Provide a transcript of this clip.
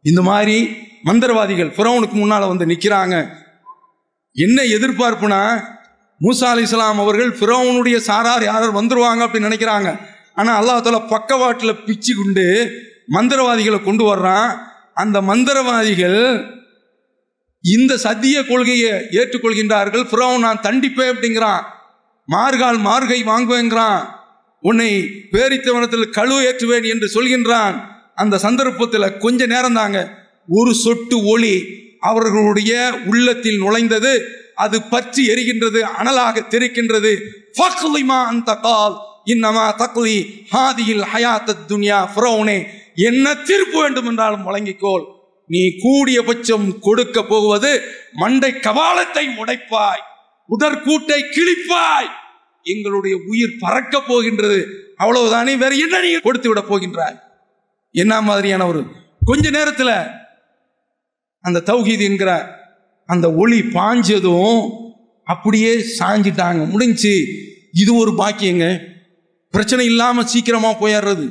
இந்த மாதிரி மந்திரவாதிகள் ஃபிரௌனுக்கு முன்னால வந்து நிற்கிறாங்க. என்ன எதிர்பார்ப்புனா, மூசா அலைஹிஸ்ஸலாம் அவர்கள் ஃபிரௌனுடைய சாரார் யாரும் வந்துருவாங்க அப்படின்னு நினைக்கிறாங்க. ஆனால் அல்லாஹ் தஆலா பக்கவாட்டில் பிச்சு கொண்டு மந்திரவாதிகளை கொண்டு வர்றான். அந்த மந்திரவாதிகள் இந்த சத்திய கொள்கையை ஏற்றுக்கொள்கின்றார்கள். ஃபிரௌன் நான் தண்டிப்பேன் அப்படிங்கிறான், மார்கால் மார்கை வாங்குவேங்கிறான், உன்னை பேரித்தவனத்தில் கழு ஏற்றுவேன் என்று சொல்கின்றான். அந்த சந்தர்ப்பத்தில் கொஞ்ச நேரம் தாங்க, ஒரு சொட்டு ஒளி அவர்களுடைய உள்ளத்தில் நுழைந்தது. அது பற்றி எரிகின்றது, அனலாக தெரிக்கின்றது. ஃபக்லிமா அந்த கால் இன்னமா தக்லி ஹாதியில் ஹயாத்தத் துன்யா. ஃபிரௌனே, என்ன தீர்ப்பு வேண்டும் என்றாலும் வழங்கிக்கோள். நீ கூடிய பட்சம் கொடுக்க போவது மண்டை கபாலத்தை உடைப்பாய், உடற்கூட்டை கிழிப்பாய், எங்களுடைய உயிர் பறக்க போகின்றது, அவ்வளவுதானே, வேற என்ன நீ கொடுத்து விட போகின்றாய்? என்ன மாதிரியான ஒரு கொஞ்ச நேரத்தில் அந்த தௌஹீத் என்கிற அந்த ஒளி பாஞ்சதும் அப்படியே சாஞ்சிட்டாங்க, முடிஞ்சு. இது ஒரு பாக்கியங்க, பிரச்சனை இல்லாம சீக்கிரமா போயிடுறது.